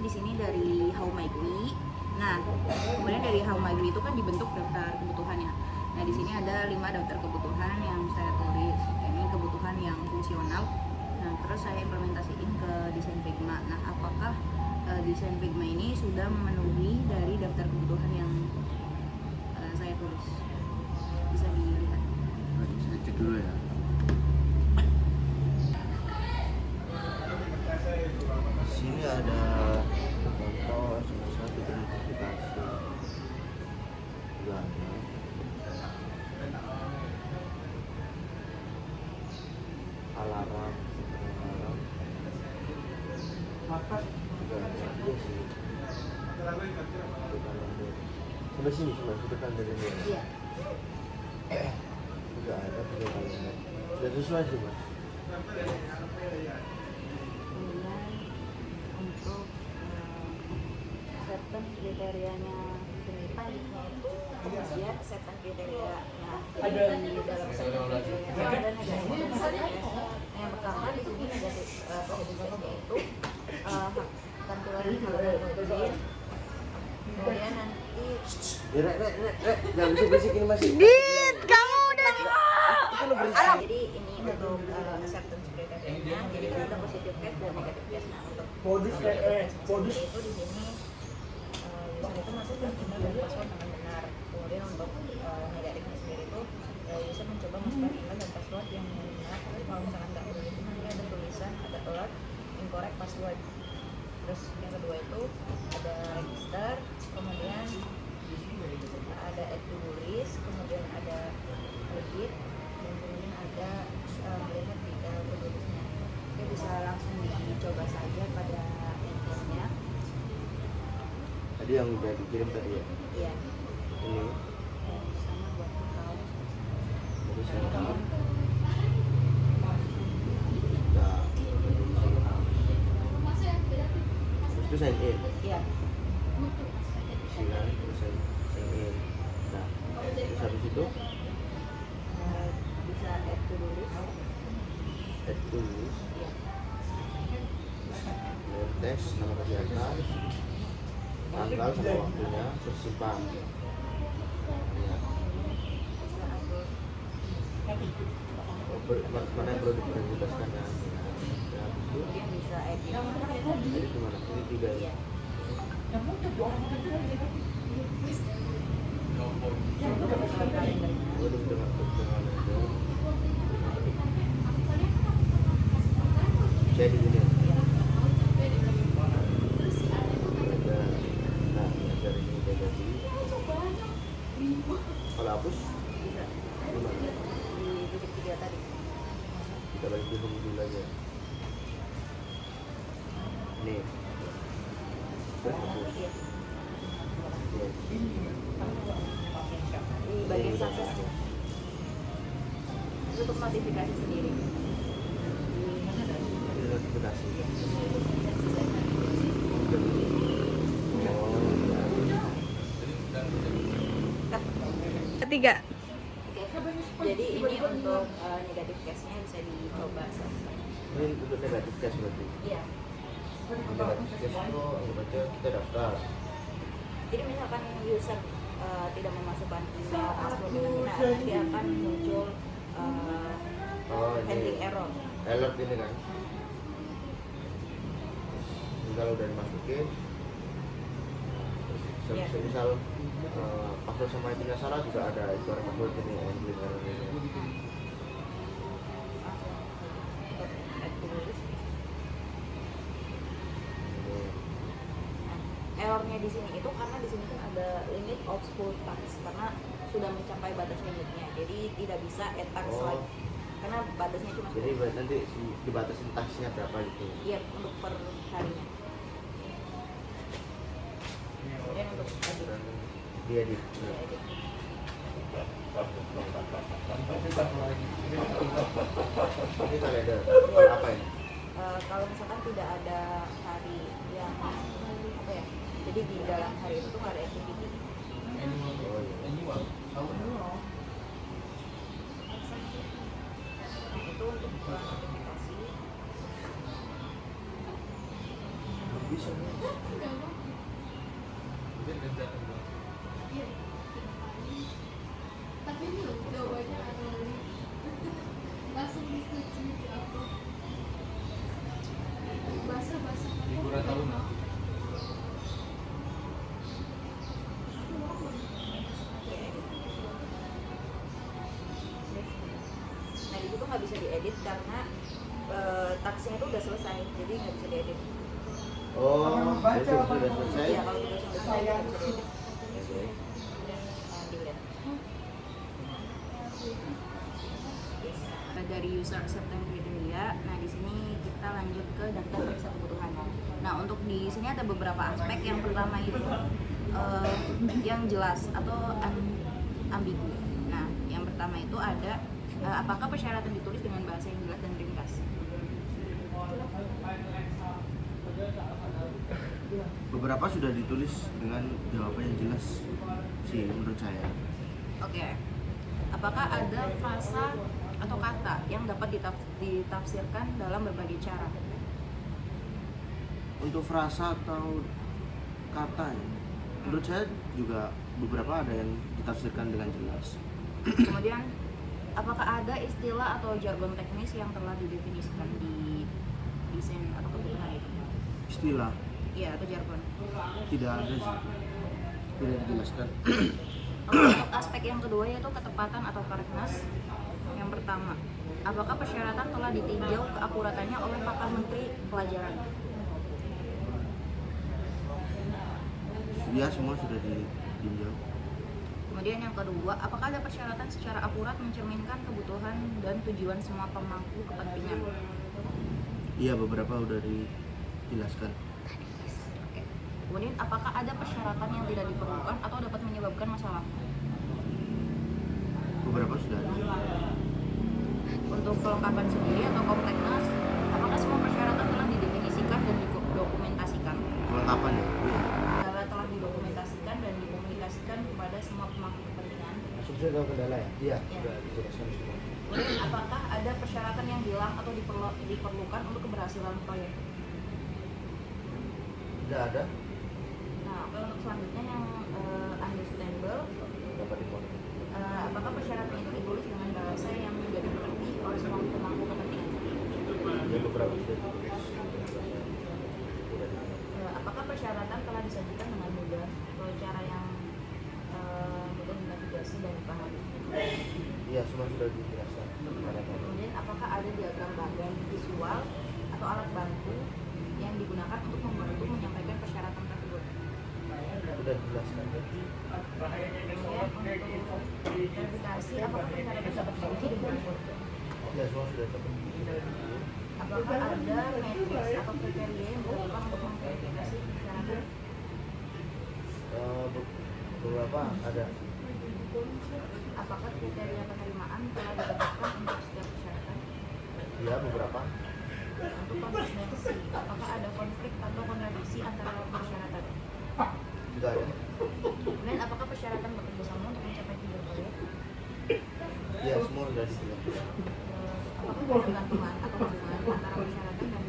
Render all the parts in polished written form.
di sini dari How Migree. Nah, kemudian dari How Migree itu kan dibentuk daftar kebutuhannya. Nah, di sini ada 5 daftar kebutuhan yang saya tulis. Ini kebutuhan yang fungsional. Nah, terus saya implementasiin ke desain Figma. Nah, apakah desain Figma ini sudah memenuhi dari daftar kebutuhan yang saya tulis? Bisa dilihat. Saya cek dulu ya. Sini ada contoh salah satu identifikasi juga ada alarm juga ada iya sih sampai sini cuma itu kan dari ini Iya. juga ada video kalender sudah sesuai sih mas. Kemudian untuk acceptance kriterianya penelitiannya itu kemudian acceptance kriterianya jadi di dalam acceptance kriterianya ada negatif positif. Yang pertama di sini negatif positifnya itu tampilan halaman login. Kemudian nanti Rek, jangan berisik ini masih. Dit, kamu udah jadi ini untuk acceptance kriterianya jadi kan ada positive case dan negative case. Nah untuk modus itu di sini user itu masuk ke email dan password dengan benar. Kemudian untuk negatifnya sendiri itu user mencoba masukkan email dan password yang benar, tapi kalau misalkan nggak benar itu nanti ada tulisan ada alert incorrect password. Terus yang kedua itu ada register, kemudian ada add to do list, kemudian ada edit, dan kemudian ada melihat detail to do listnya. Oke, bisa langsung dicoba saja pada handphonenya. Tadi yang udah dikirim tadi ya? Iya. Ini Sama buat kaos. jadi saya tahu. Nah, terus itu sign in. Iya. Silakan terus sign in. Nah, terus habis itu Bisa add to do list. add to list, Iya. layer text, nama kegiatan, tanggal sama waktunya, tersimpan. Ya. Bisa atur. Mana yang perlu diprioritaskan ya? Ya, habis itu Kemudian bisa edit. jadi gimana? Ini 3 ya? Iya. Gue udah dengan ada. Saya di sini. Ada, nah dari ini udah jadi. Kalau hapus, Bisa. gimana? Di titik 3 tadi. Kita balik dulu lagi ya. Nih. Terus hapus. Iya. Yes. Di bagian sukses itu untuk notifikasi sendiri. Ini notifikasi. Oh, ketiga. Oke. Jadi ini untuk negatif case-nya bisa dicoba. ini untuk negatif cash berarti. Iya. Negatif cash itu berarti kita daftar. Jadi misalkan user tidak memasukkan email password dengan benar, nanti akan muncul Oh, handling ini error. alert ini kan. Ini kalau udah dimasukin, Iya. misal password sama itu salah juga ada itu ada password ini handling error ini. Untuk add to list. Errornya di sini itu karena di sini kan ada limit of full task karena sudah mencapai batas limitnya, jadi tidak bisa add task Oh. lagi karena batasnya cuma Jadi 10. nanti dibatasin taksnya berapa gitu. Iya, untuk per harinya. Kemudian untuk edit, Dia di. ya, edit. Ini kalender. Apa ini? Kalau misalkan tidak ada hari yang apa ya, jadi di dalam hari itu tuh nggak ada activity. Oh iya. Nah itu untuk notifikasi. bisa. Tapi ini loh jawabannya anonim. Langsung disetujui apa? Bahasa Liburan tahunan. Nah itu tuh nggak bisa diedit karena taksnya itu udah selesai, jadi nggak bisa diedit. Oh, itu sudah selesai. Iya, kalau udah selesai nggak bisa diedit. Dilihat. Dari user acceptance criteria, nah di sini kita lanjut ke daftar periksa kebutuhan. Nah untuk di sini ada beberapa aspek. Yang pertama itu yang jelas atau ambigu. Nah yang pertama itu ada apakah persyaratan ditulis dengan bahasa yang jelas dan ringkas. Beberapa sudah ditulis dengan jawaban yang jelas sih menurut saya. Oke. Apakah ada frasa atau kata yang dapat ditafsirkan dalam berbagai cara? Untuk frasa atau kata, menurut saya juga beberapa ada yang ditafsirkan dengan jelas. Kemudian, apakah ada istilah atau jargon teknis yang telah didefinisikan di desain atau kebutuhan itu? Istilah Iya, atau jargon. tidak ada sih, tidak dijelaskan. Untuk aspek yang kedua yaitu ketepatan atau correctness. Yang pertama, apakah persyaratan telah ditinjau keakuratannya oleh pakar menteri pelajaran? Ya, semua sudah ditinjau. Kemudian yang kedua, apakah ada persyaratan secara akurat mencerminkan kebutuhan dan tujuan semua pemangku kepentingan? Iya, beberapa sudah dijelaskan. Oke. Kemudian apakah ada persyaratan yang tidak diperlukan atau dapat menyebabkan masalah? Beberapa sudah ada. Untuk kelengkapan sendiri atau kompleknas, apakah semua persyaratan telah didefinisikan dan didokumentasikan? Kelengkapan ya? Iya. Telah didokumentasikan dan dikomunikasikan kepada semua pemangku kepentingan. Asumsi atau kendala ya? Iya, Ya. sudah dijelaskan semua. Kemudian apakah ada persyaratan yang hilang atau diperlukan untuk keberhasilan proyek? Tidak ada. Nah, oke, untuk selanjutnya yang understandable, Dapat dikontrol. apakah persyaratan itu ditulis dengan bahasa yang menjadi mengerti oleh semua pemangku kepentingan? Ya, beberapa sudah ditulis. Apakah persyaratan telah disajikan dengan mudah atau cara yang mudah dinavigasi dan dipahami? Iya, semua sudah dijelaskan. Kemudian apakah ada diagram bagan visual atau alat bantu yang digunakan untuk membantu menyampaikan persyaratan tersebut? Sudah dijelaskan. Kemudian untuk verifikasi apakah persyaratan dapat diuji dengan foto? Ya, semua sudah terpenuhi. Apakah ada matriks atau kriteria yang dilakukan untuk memverifikasi persyaratan? Beberapa ada. Apakah kriteria penerimaan telah ditetapkan untuk setiap persyaratan? Ya, beberapa. Untuk konsistensi, apakah ada konflik atau kontradiksi antara persyaratan? Tidak ada. Kemudian apakah persyaratan bekerja sama untuk mencapai tujuan proyek? Ya, semua sudah dijelaskan. Apakah ketergantungan atau hubungan antara persyaratan dan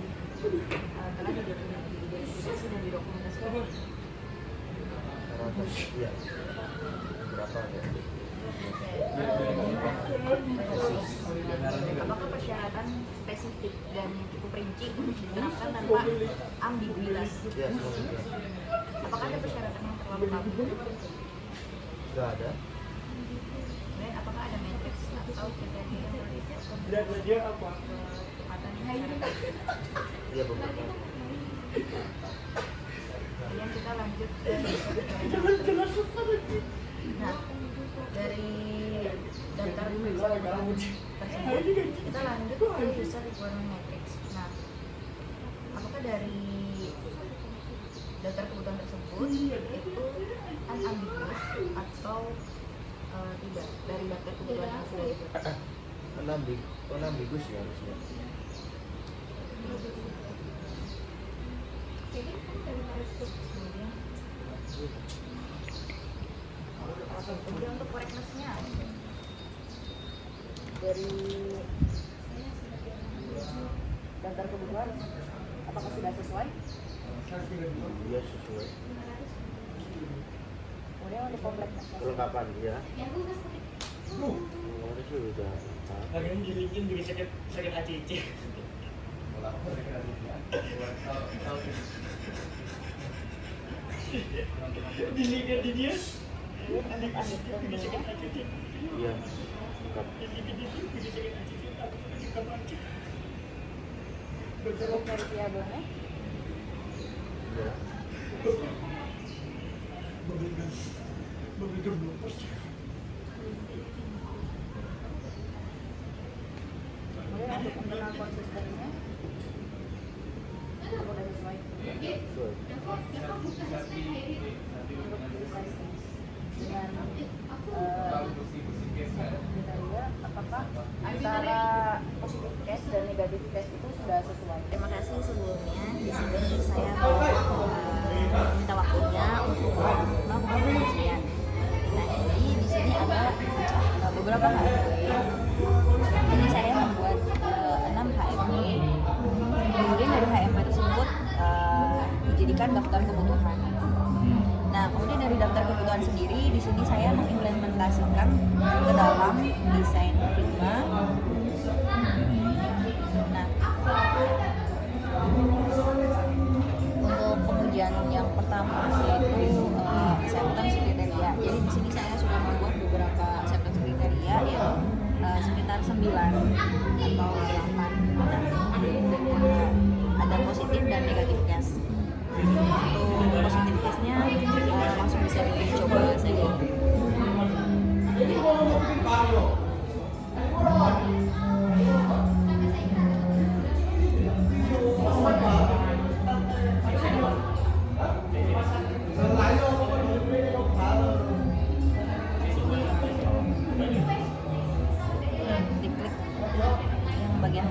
telah diidentifikasi dan didokumentasikan? Persyaratan, iya. Beberapa ada. Apakah persyaratan spesifik dan cukup rinci diterapkan tanpa ambiguitas? Ya, semua sudah. Apakah ada persyaratan yang terlalu kaku? Tidak ada. Kemudian apakah ada matriks atau kriteria yang ketepatan persyaratan? Iya, beberapa. Kemudian kita lanjut ke nah, dari daftar tersebut kita lanjut ke user requirement matrix. Nah, apakah dari daftar kebutuhan tersebut itu unambiguous atau tidak dari daftar kebutuhan yang sudah dibuat? Unambiguous ya harusnya. Kemudian untuk correctness-nya dari daftar kebutuhan apakah sudah sesuai? Iya sesuai. Kemudian untuk kompleksnya. Kelengkapan ya. Kemarin sih udah. Lagi gilikin jadi sakit ACC. Dilihat di dia. Iya. Lengkap. Cukup dari variabelnya. Iya. Kemudian untuk internal konsistennya udah sesuai. Sesuai. Untuk dengan kriteria apakah antara positif case dan negatif case itu sudah sesuai. Terima kasih sebelumnya. Di sini saya minta waktunya untuk melakukan pengujian. Nah, jadi di sini ada beberapa hal. Jadi saya membuat 6 HMP. Kemudian dari HMP tersebut dijadikan daftar kebutuhan. Nah, kemudian dari daftar kebutuhan sendiri, di sini saya mengimplementasikan ke dalam desain Figma. Nah, untuk pengujian yang pertama yaitu acceptance kriteria. Jadi di sini saya sudah membuat beberapa acceptance kriteria yaitu sekitar 9 atau 8. Ada positif dan negatif case. Untuk positif case-nya langsung bisa dicoba saja. Diklik yang bagian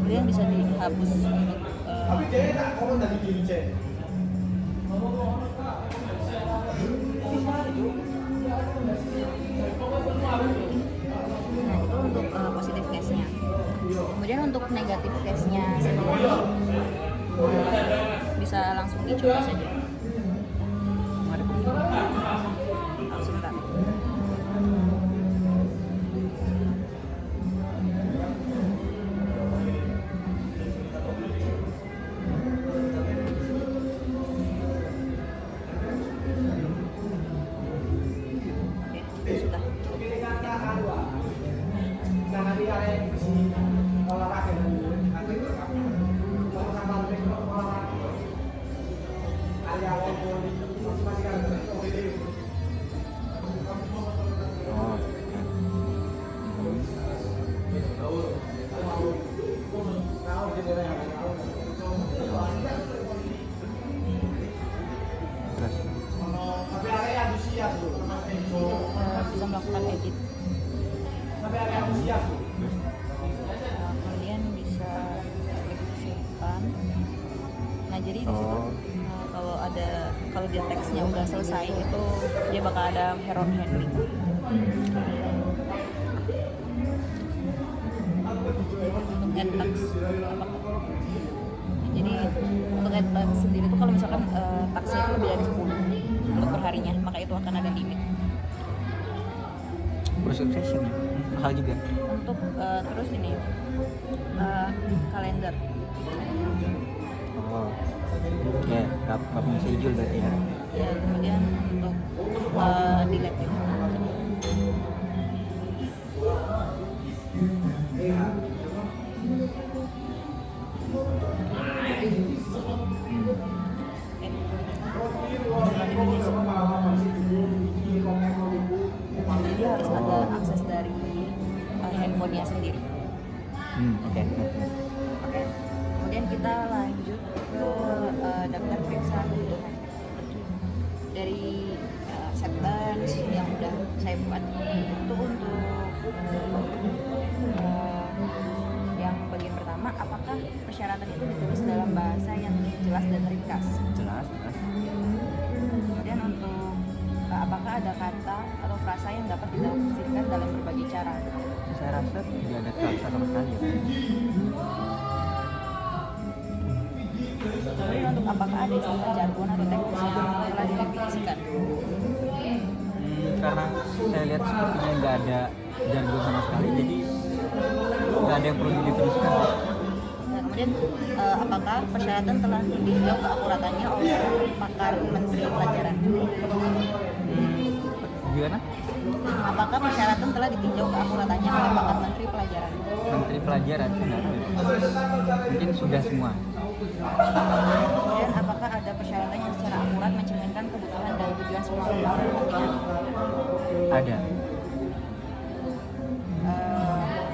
kemudian bisa dihapus untuk nah itu untuk positif case-nya. Kemudian untuk negatif case-nya sendiri bisa langsung dicoba saja. Sebentar. Bisa melakukan edit. Kemudian bisa klik simpan. Nah jadi di situ kalau dia teksnya udah selesai itu dia bakal ada error handling. Untuk add text jadi untuk add text sendiri itu kalau misalkan teksnya itu lebih dari 10 untuk perharinya maka itu akan ada limit. Browser session mahal juga. Untuk terus ini kalender. Oh ya nggak punya schedule berarti ya. Ya kemudian untuk delete juga. Jadi harus ada akses dari handphonenya sendiri. Oke. Oke. Kemudian kita lanjut ke daftar periksa kebutuhan. Dari sudah saya buat. Itu untuk yang bagian pertama, apakah persyaratan itu ditulis dalam bahasa yang jelas dan ringkas? Jelas. Kemudian untuk apakah ada kata atau frasa yang dapat ditafsirkan dalam berbagai cara? Saya rasa tidak ada kata sama sekali ya. Kemudian untuk apakah ada istilah jargon atau teknis yang telah didefinisikan? Karena saya lihat sepertinya nggak ada jargon sama sekali, jadi nggak ada yang perlu didefinisikan. Nah, kemudian apakah persyaratan telah ditinjau keakuratannya oleh pakar Menteri Pelajaran? Gimana? Apakah persyaratan telah ditinjau keakuratannya oleh pakar Menteri Pelajaran? Menteri Pelajaran sudah. Mungkin sudah semua. Kemudian apakah ada persyaratan yang secara akurat mencerminkan kebutuhan dan tujuan semua pemangku kepentingan? Ada.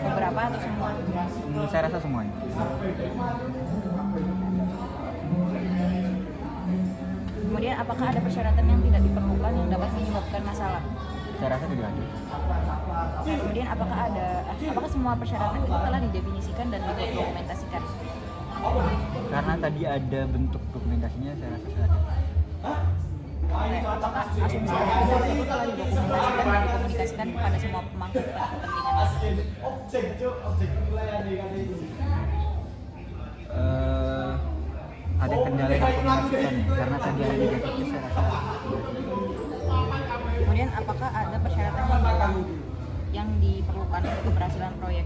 Beberapa atau semua? Saya rasa semuanya. Kemudian apakah ada persyaratan yang tidak diperlukan yang dapat menyebabkan masalah? Saya rasa tidak ada. Kemudian apakah semua persyaratan itu telah didefinisikan dan didokumentasikan? Karena tadi ada bentuk dokumentasinya, saya rasa ada. Apakah asumsi tersebut telah didokumentasikan dan dikomunikasikan kepada semua pemangku kepentingan? Ada kendala yang dikomunikasikan ya, karena tadi ada negatifnya, saya rasa Kemudian apakah ada persyaratan yang diperlukan untuk keberhasilan proyek?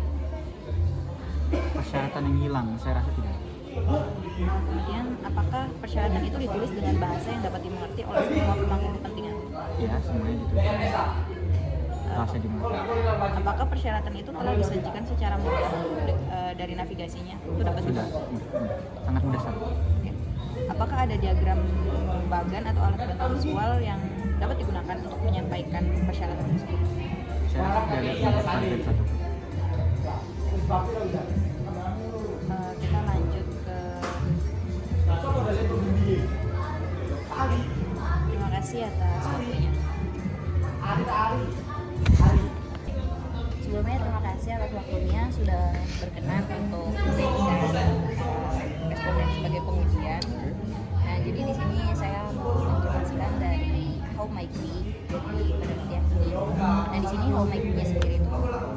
persyaratan yang hilang, saya rasa tidak. Kemudian apakah persyaratan itu ditulis dengan bahasa yang dapat dimengerti oleh semua pemangku kepentingan? Ya, semuanya gitu. Bahasa dimengerti. Apakah persyaratan itu telah disajikan secara mudah dari navigasinya? Itu dapat Sudah, sangat mudah sekali. Oke. Apakah ada diagram bagan atau alat bantu visual yang dapat digunakan untuk menyampaikan persyaratan tersebut? Saya rasa tidak ada yang satu. Kita lanjut ke terima kasih atas waktunya. Sebelumnya terima kasih atas waktunya sudah berkenan untuk memberikan responden sebagai pengujian. Nah, jadi di sini saya mau menjelaskan dari How Might Be, jadi penelitian ini. Nah, di sini How Might Be-nya sendiri itu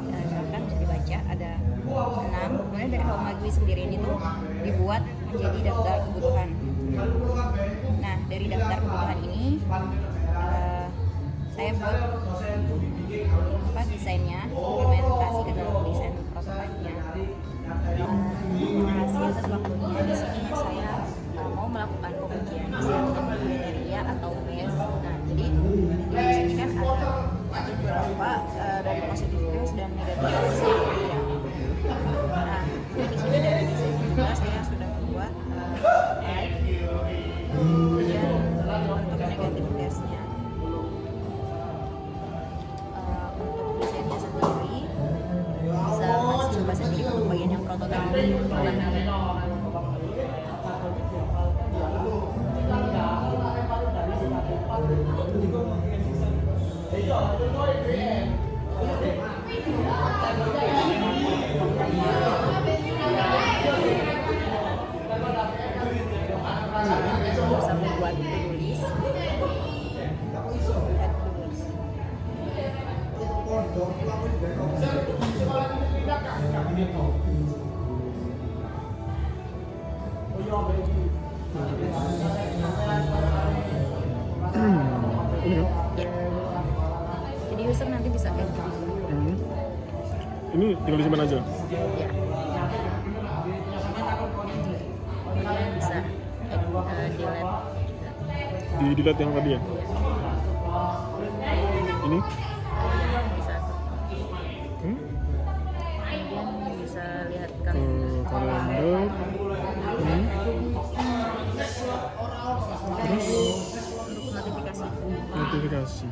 misalkan bisa dibaca ada 6. Kemudian dari How Might Be sendiri ini tuh dibuat menjadi daftar kebutuhan. Nah, dari daftar kebutuhan ini saya buat desainnya, implementasi ke dalam desain prototipe-nya. Terima kasih atas waktunya. Di sini saya mau melakukan pengujian desain kriteria atau PES. Nah, jadi di sini kan ada beberapa dari positive test dan negative test yang berbeda. Nah, di sini dari desain juga saya sudah membuat slide. Kemudian untuk negative testnya, untuk desainnya sendiri bisa masih coba sendiri untuk bagian yang prototipe. Bisa membuat tulis ya. Jadi user nanti bisa kayak gitu. Ini tinggal disimpan aja. Ya. Kemudian bisa delete. Di delete yang tadi ya. Ini? Bisa. Kemudian bisa lihat kalender. Kalender. Ini. Terus Untuk notifikasi. notifikasi.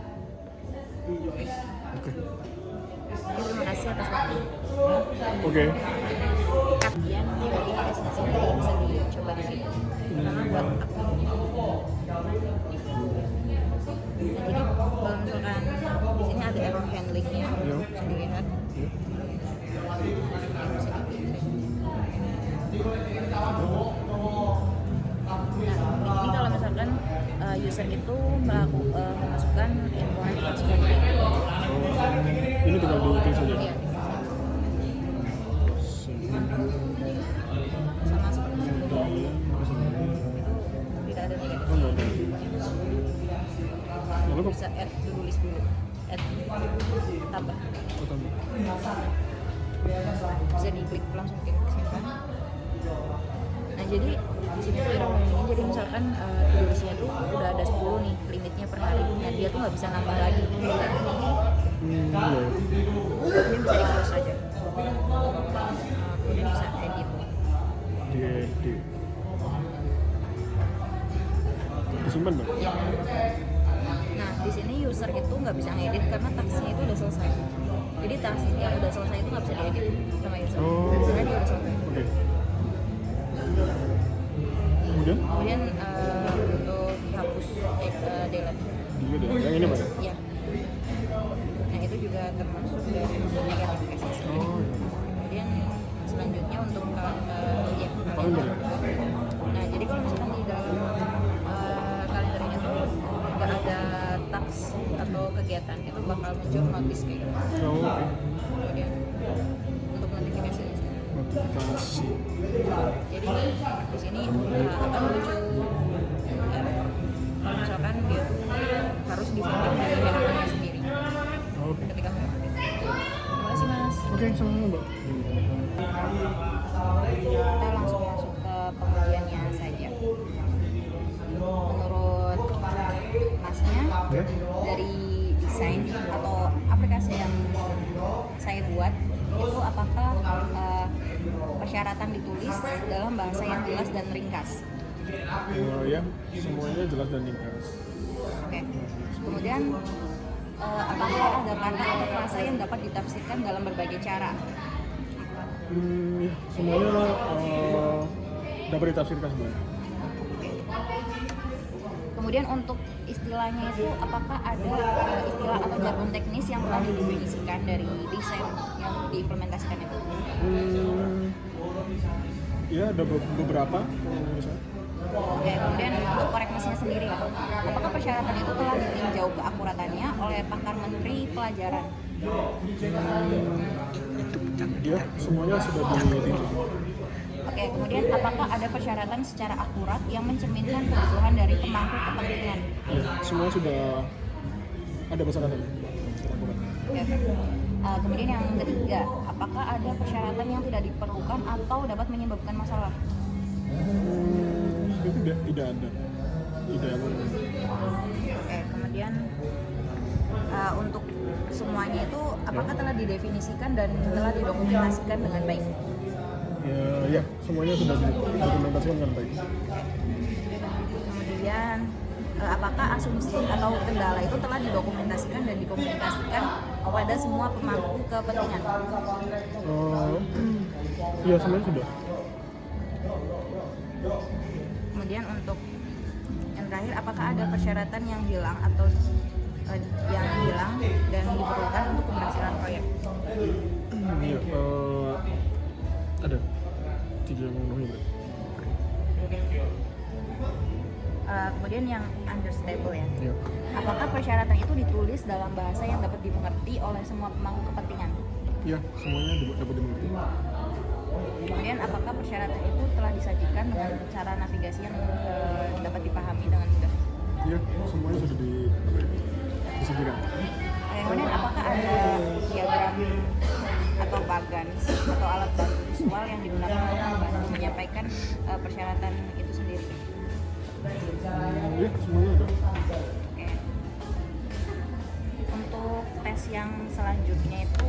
Oke. Terima kasih atas waktu. Oke. Kemudian dari tesnya sendiri bisa dicoba di situ. Karena buat aku Jadi kalau misalkan di sini ada error handlingnya, Ya. bisa dilihat. Ya. Bisa diklik. Nah, ini kalau misalkan user itu memasukkan incorrect password. Ini tinggal diketik saja. Iya. Sama seperti sebelumnya. Itu tidak ada negatif. Oh, nggak ada. Lalu kok? Bisa add to list dulu. Add tambah. Oh, tambah. Bisa diklik langsung klik simpan. Nah jadi di sini tuh error ini, jadi misalkan to listnya tuh udah ada 10 nih limitnya per hari. Nah dia tuh nggak bisa nambah lagi. Iya. Kemudian bisa di close aja. Kemudian bisa edit. Diedit. Disimpan dong? Ya. Nah di sini user itu nggak bisa ngedit karena tasknya itu udah selesai. Jadi task yang udah selesai itu nggak bisa diedit sama user. Oh. Karena dia udah selesai. Oke. Kemudian? Kemudian untuk hapus delete. Dulu deh. Yang ini Pak? Ya. Nah itu juga termasuk dari negatif cases. Oh, iya. Kemudian selanjutnya untuk ya, Kalender ya? Nah jadi kalau misalkan di dalam kalendernya tuh nggak ada task atau kegiatan, itu bakal muncul notice kayak gitu. Oh, oke. Kemudian untuk notifikasi di sini. Notifikasi. Jadi di sini akan muncul error. Kalau misalkan dia tuh harus disetting dari handphonenya sendiri Oke. ketika mengaktifkan. Terima kasih mas. Oke, sama-sama Mbak. Kita langsung masuk ke pengujiannya saja. Menurut masnya, Ya. dari desain atau aplikasi yang saya buat itu apakah persyaratan ditulis dalam bahasa yang jelas dan ringkas? Ya, semuanya jelas dan ringkas. Oke. Kemudian apakah ada kata atau frasa yang dapat ditafsirkan dalam berbagai cara? Ya, semuanya dapat ditafsirkan sebenarnya. Oke. Kemudian untuk istilahnya itu apakah ada istilah atau jargon teknis yang telah didefinisikan dari desain yang diimplementasikan itu? Ya, ada beberapa misalnya. Oke, kemudian untuk correctness-nya sendiri lah. Apakah persyaratan itu telah ditinjau keakuratannya oleh pakar menteri pelajaran? Ya, semuanya sudah ditinjau. Oke, kemudian apakah ada persyaratan secara akurat yang mencerminkan kebutuhan dari pemangku kepentingan? Ya, semua sudah ada persyaratan. Oke. Kemudian yang ketiga, apakah ada persyaratan yang tidak diperlukan atau dapat menyebabkan masalah? Itu tidak ada. Tidak ada. Oke, kemudian untuk semuanya itu apakah telah didefinisikan dan telah didokumentasikan dengan baik? Ya, semuanya sudah didokumentasikan dengan baik. Kemudian apakah asumsi atau kendala itu telah didokumentasikan dan dikomunikasikan kepada semua pemangku kepentingan? Ya, semuanya sudah. Kemudian untuk yang terakhir, apakah ada persyaratan yang hilang atau dan diperlukan untuk keberhasilan proyek? Iya, ada 3 yang memenuhi. Kemudian yang understandable ya. Ya. Apakah persyaratan itu ditulis dalam bahasa yang dapat dimengerti oleh semua pemangku kepentingan? Ya, semuanya dapat dimengerti. Kemudian apakah persyaratan itu telah disajikan dengan cara navigasi yang dapat dipahami dengan mudah? Ya, semuanya sudah disediakan. Kemudian apakah ada diagram atau bagans atau alat bantu visual yang digunakan untuk menyampaikan persyaratan itu sendiri? Ya, semuanya ada. Oke. Untuk tes yang selanjutnya itu